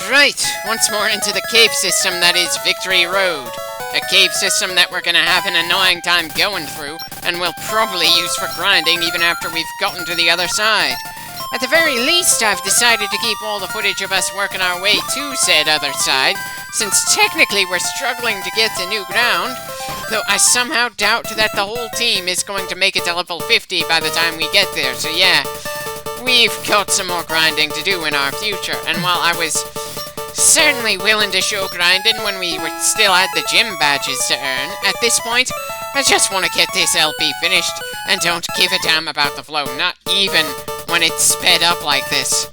Right, once more into the cave system that is Victory Road. A cave system that we're gonna have an annoying time going through, and we'll probably use for grinding even after we've gotten to the other side. At the very least, I've decided to keep all the footage of us working our way to said other side, since technically we're struggling to get to new ground, though I somehow doubt that the whole team is going to make it to level 50 by the time we get there, so yeah. We've got some more grinding to do in our future, and while I was certainly willing to show grinding when we still had the gym badges to earn, at this point, I just want to get this LP finished and don't give a damn about the flow, not even when it's sped up like this.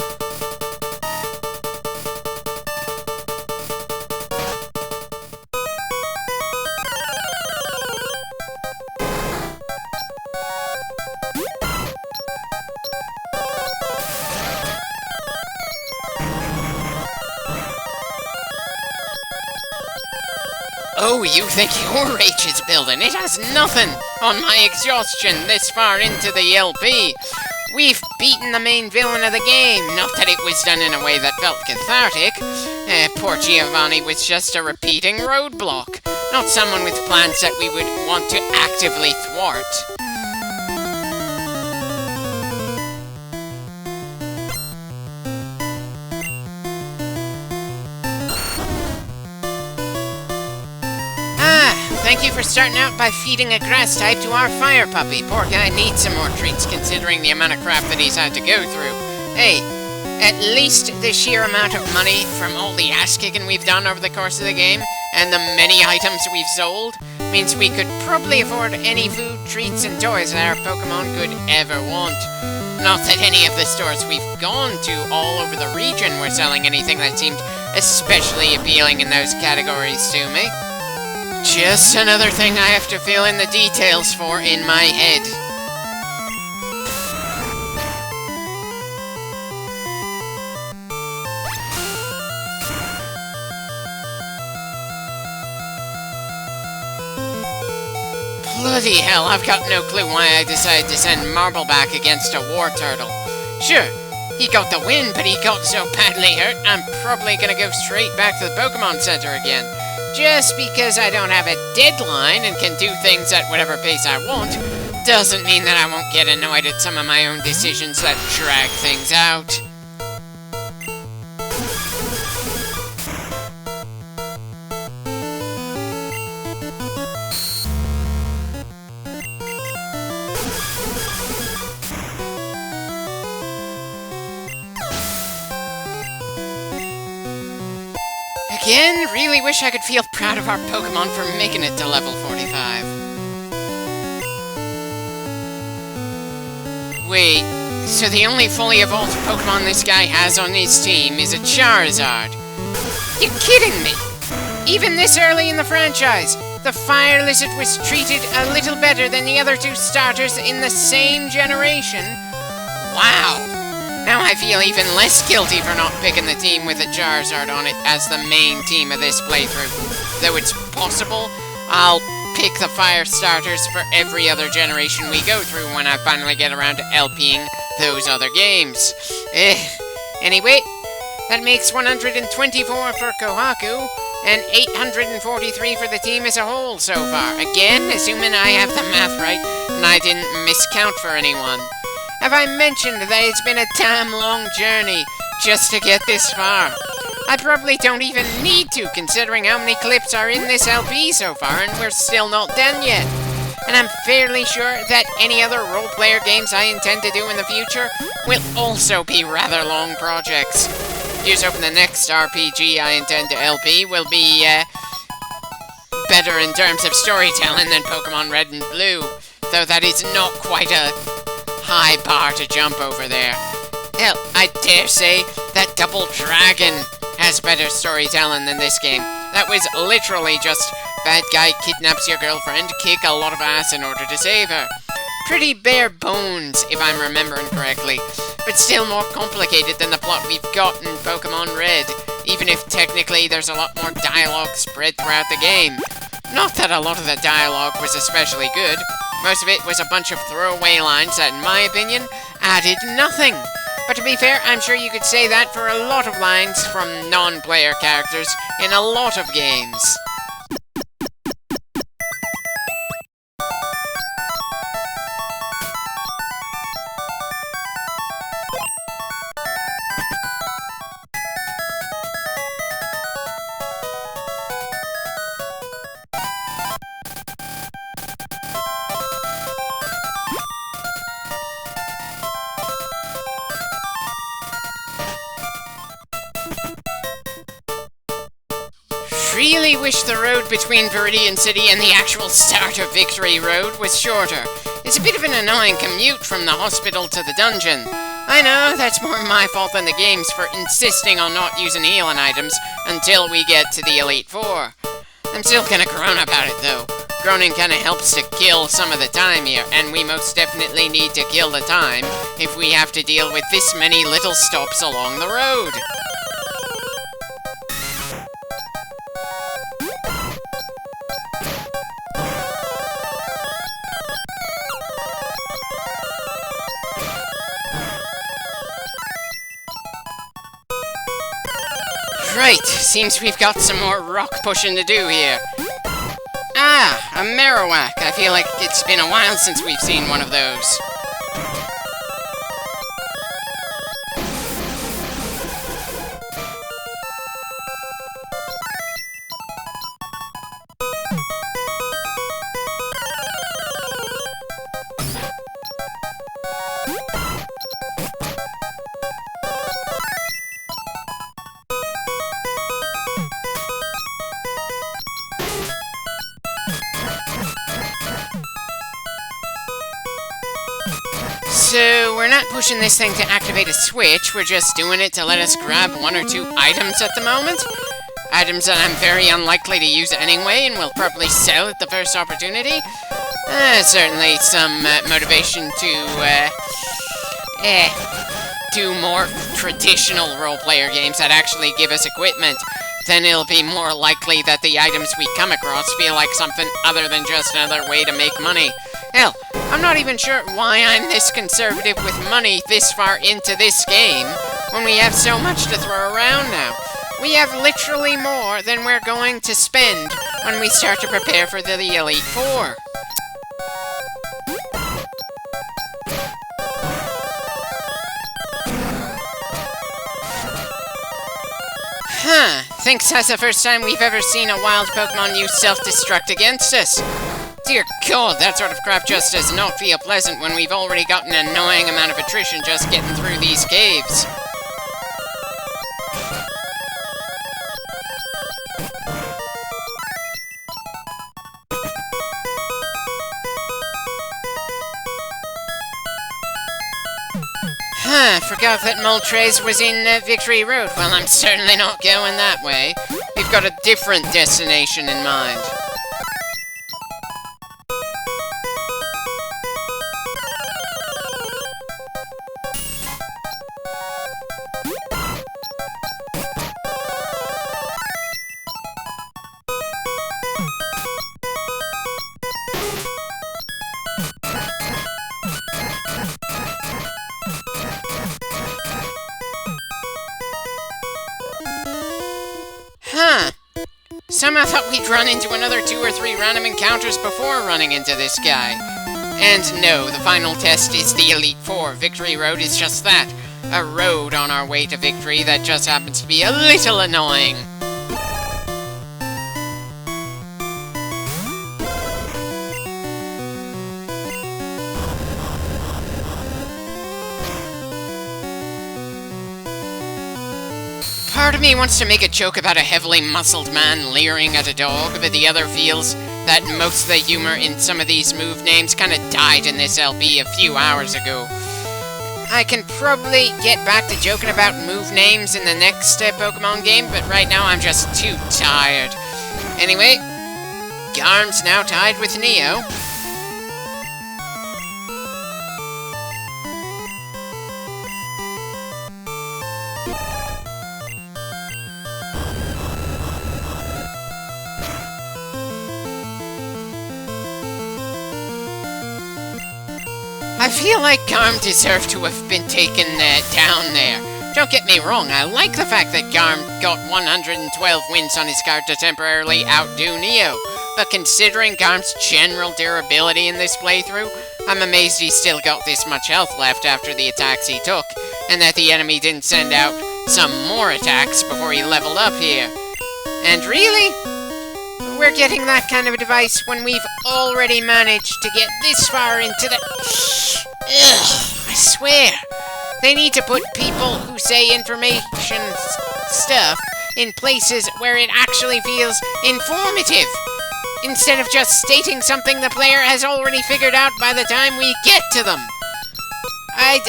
Oh, you think your rage is building? It has nothing on my exhaustion this far into the LP. We've beaten the main villain of the game. Not that it was done in a way that felt cathartic. Poor Giovanni was just a repeating roadblock, not someone with plans that we would want to actively thwart. Thank you for starting out by feeding a grass type to our fire puppy. Poor guy needs some more treats considering the amount of crap that he's had to go through. Hey, at least the sheer amount of money from all the ass-kicking we've done over the course of the game, and the many items we've sold, means we could probably afford any food, treats, and toys that our Pokemon could ever want. Not that any of the stores we've gone to all over the region were selling anything that seemed especially appealing in those categories to me. Just another thing I have to fill in the details for in my head. Bloody hell, I've got no clue why I decided to send Marowak against a war turtle. Sure, he got the win, but he got so badly hurt, I'm probably gonna go straight back to the Pokemon Center again. Just because I don't have a deadline and can do things at whatever pace I want, doesn't mean that I won't get annoyed at some of my own decisions that drag things out. Again, really wish I could feel proud of our Pokemon for making it to level 45. Wait, so the only fully evolved Pokemon this guy has on his team is a Charizard? You kidding me? Even this early in the franchise, the Fire Lizard was treated a little better than the other two starters in the same generation? Wow! Now I feel even less guilty for not picking the team with a Charizard on it as the main team of this playthrough. Though it's possible, I'll pick the fire starters for every other generation we go through when I finally get around to LPing those other games. Anyway, that makes 124 for Kohaku, and 843 for the team as a whole so far. Again, assuming I have the math right, and I didn't miscount for anyone. Have I mentioned that it's been a damn long journey just to get this far? I probably don't even need to, considering how many clips are in this LP so far, and we're still not done yet. And I'm fairly sure that any other role-player games I intend to do in the future will also be rather long projects. Here's hoping the next RPG I intend to LP will be, better in terms of storytelling than Pokemon Red and Blue, though that is not quite a high bar to jump over there. Hell, I dare say that Double Dragon has better storytelling than this game. That was literally just bad guy kidnaps your girlfriend, kick a lot of ass in order to save her. Pretty bare bones, if I'm remembering correctly, but still more complicated than the plot we've got in Pokemon Red, even if technically there's a lot more dialogue spread throughout the game. Not that a lot of the dialogue was especially good. Most of it was a bunch of throwaway lines that, in my opinion, added nothing. But to be fair, I'm sure you could say that for a lot of lines from non-player characters in a lot of games. Really wish the road between Viridian City and the actual start of Victory Road was shorter. It's a bit of an annoying commute from the hospital to the dungeon. I know, that's more my fault than the game's for insisting on not using healing items until we get to the Elite Four. I'm still kinda grown about it though. Groaning kinda helps to kill some of the time here, and we most definitely need to kill the time if we have to deal with this many little stops along the road. Right, seems we've got some more rock pushing to do here. Ah, a Marowak. I feel like it's been a while since we've seen one of those. So, we're not pushing this thing to activate a switch, we're just doing it to let us grab one or two items at the moment. Items that I'm very unlikely to use anyway, and will probably sell at the first opportunity. Certainly some motivation to, do more traditional role-player games that actually give us equipment. Then it'll be more likely that the items we come across feel like something other than just another way to make money. Hell, I'm not even sure why I'm this conservative with money this far into this game, when we have so much to throw around now. We have literally more than we're going to spend when we start to prepare for the Elite Four. Huh, thinks that's the first time we've ever seen a wild Pokemon use self-destruct against us. Dear God, that sort of crap just does not feel pleasant when we've already got an annoying amount of attrition just getting through these caves. Huh, forgot that Moltres was in Victory Road. Well, I'm certainly not going that way. We've got a different destination in mind. Huh. Somehow thought we'd run into another 2 or 3 random encounters before running into this guy. And no, the final test is the Elite Four. Victory Road is just that. A road on our way to victory that just happens to be a little annoying. Part of me wants to make a joke about a heavily muscled man leering at a dog, but the other feels that most of the humor in some of these move names kinda died in this LP a few hours ago. I can probably get back to joking about move names in the next Pokemon game, but right now I'm just too tired. Anyway, Garm's now tied with Neo. I feel like Garm deserved to have been taken down there. Don't get me wrong, I like the fact that Garm got 112 wins on his card to temporarily outdo Neo, but considering Garm's general durability in this playthrough, I'm amazed he still got this much health left after the attacks he took, and that the enemy didn't send out some more attacks before he leveled up here. And really? We're getting that kind of a device when we've already managed to get this far into the... Ugh, I swear. They need to put people who say information stuff in places where it actually feels informative, instead of just stating something the player has already figured out by the time we get to them. I'd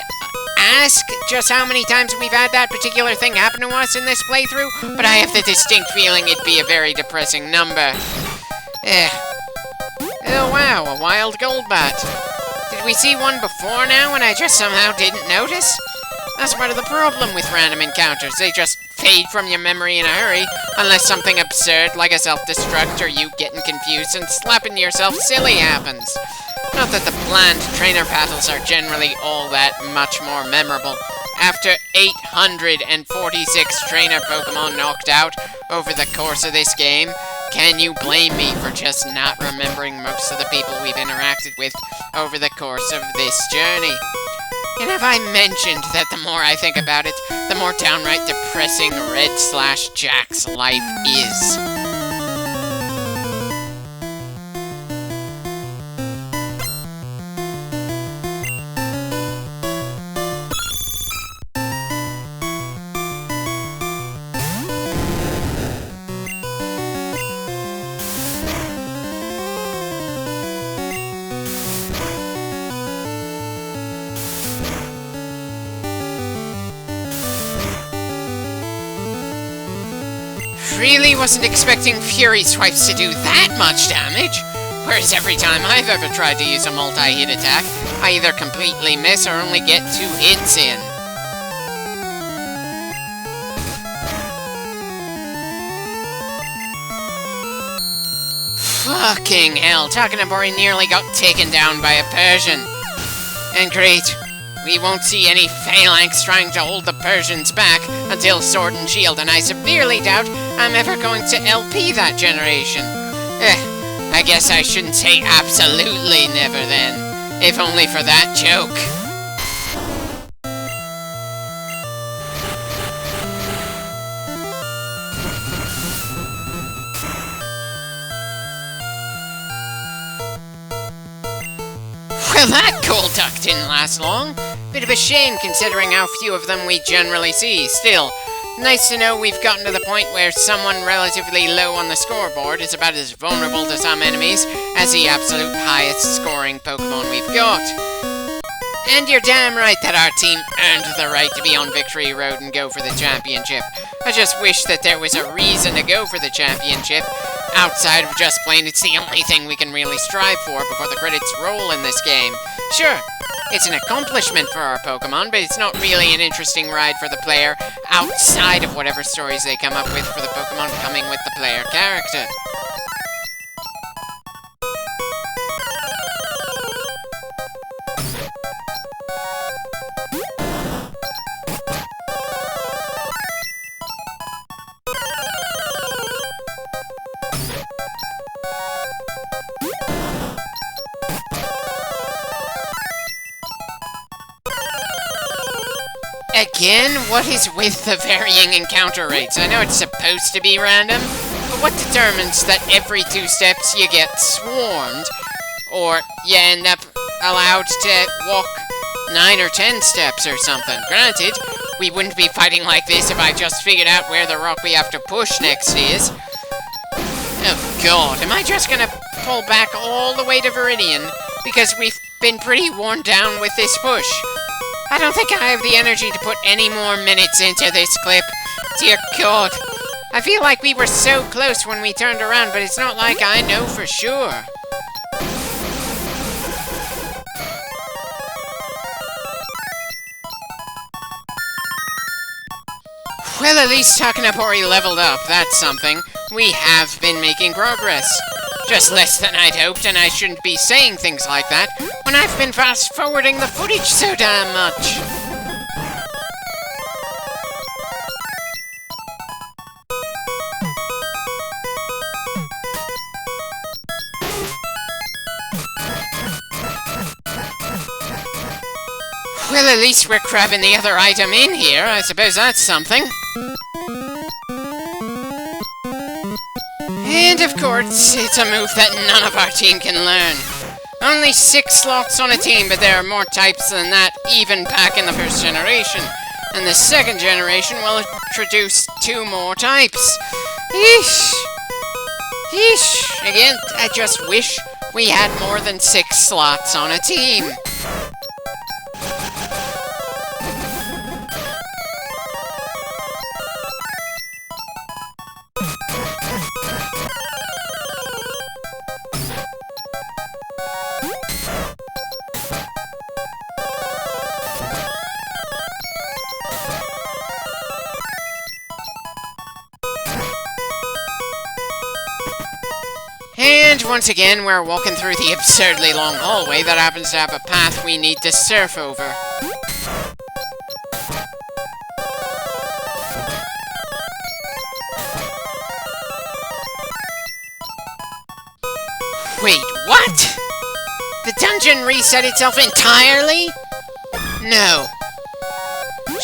ask just how many times we've had that particular thing happen to us in this playthrough, but I have the distinct feeling it'd be a very depressing number. Oh wow, a wild Goldbat. Did we see one before now and I just somehow didn't notice? That's part of the problem with random encounters. They just fade from your memory in a hurry, unless something absurd like a self-destruct or you getting confused and slapping yourself silly happens. Not that the planned trainer battles are generally all that much more memorable. After 846 trainer Pokemon knocked out over the course of this game, can you blame me for just not remembering most of the people we've interacted with over the course of this journey? And have I mentioned that the more I think about it, the more downright depressing Red/Jack's life is? Really wasn't expecting Fury Swipes to do that much damage, whereas every time I've ever tried to use a multi-hit attack, I either completely miss or only get 2 hits in. Fucking hell, Takanabori nearly got taken down by a Persian. And great, we won't see any Phalanx trying to hold the Persians back until Sword and Shield, and I severely doubt I'm ever going to LP that generation. I guess I shouldn't say absolutely never then, if only for that joke. Well, that cold duck didn't last long. Bit of a shame considering how few of them we generally see. Still, nice to know we've gotten to the point where someone relatively low on the scoreboard is about as vulnerable to some enemies as the absolute highest scoring Pokemon we've got. And you're damn right that our team earned the right to be on Victory Road and go for the championship. I just wish that there was a reason to go for the championship, outside of just plain it's the only thing we can really strive for before the credits roll in this game. Sure, it's an accomplishment for our Pokemon, but it's not really an interesting ride for the player outside of whatever stories they come up with for the Pokemon coming with the player character. Again, what is with the varying encounter rates? I know it's supposed to be random, but what determines that every 2 steps you get swarmed, or you end up allowed to walk 9 or 10 steps or something? Granted, we wouldn't be fighting like this if I just figured out where the rock we have to push next is. Oh god, am I just gonna pull back all the way to Viridian because we've been pretty worn down with this push? I don't think I have the energy to put any more minutes into this clip. Dear God. I feel like we were so close when we turned around, but it's not like I know for sure. Well, at least Takanabori leveled up. That's something. We have been making progress. Just less than I'd hoped, and I shouldn't be saying things like that when I've been fast-forwarding the footage so damn much. Well, at least we're grabbing the other item in here. I suppose that's something. And of course, it's a move that none of our team can learn. Only 6 slots on a team, but there are more types than that even back in the first generation. And the second generation will introduce 2 more types. Eesh. Eesh. Again, I just wish we had more than 6 slots on a team. And once again, we're walking through the absurdly long hallway that happens to have a path we need to surf over. Wait, what? The dungeon reset itself entirely? No.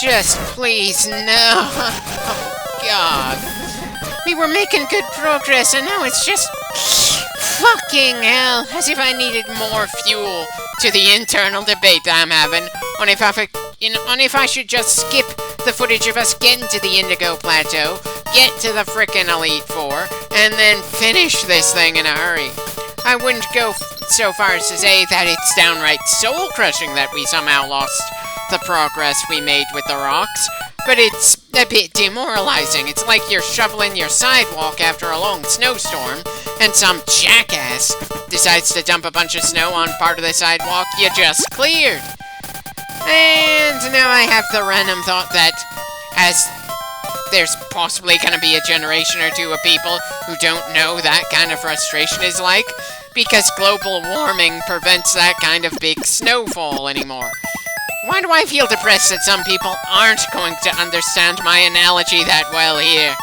Just please, no. Oh, God. We were making good progress, and now it's just... fucking hell. As if I needed more fuel to the internal debate I'm having on if I should just skip the footage of us getting to the Indigo Plateau, get to the frickin' Elite Four, and then finish this thing in a hurry. I wouldn't go so far as to say that it's downright soul-crushing that we somehow lost the progress we made with the rocks, but it's a bit demoralizing. It's like you're shoveling your sidewalk after a long snowstorm, and some jackass decides to dump a bunch of snow on part of the sidewalk you just cleared. And now I have the random thought that, as there's possibly going to be a generation or two of people who don't know that kind of frustration is like, because global warming prevents that kind of big snowfall anymore. Why do I feel depressed that some people aren't going to understand my analogy that well here?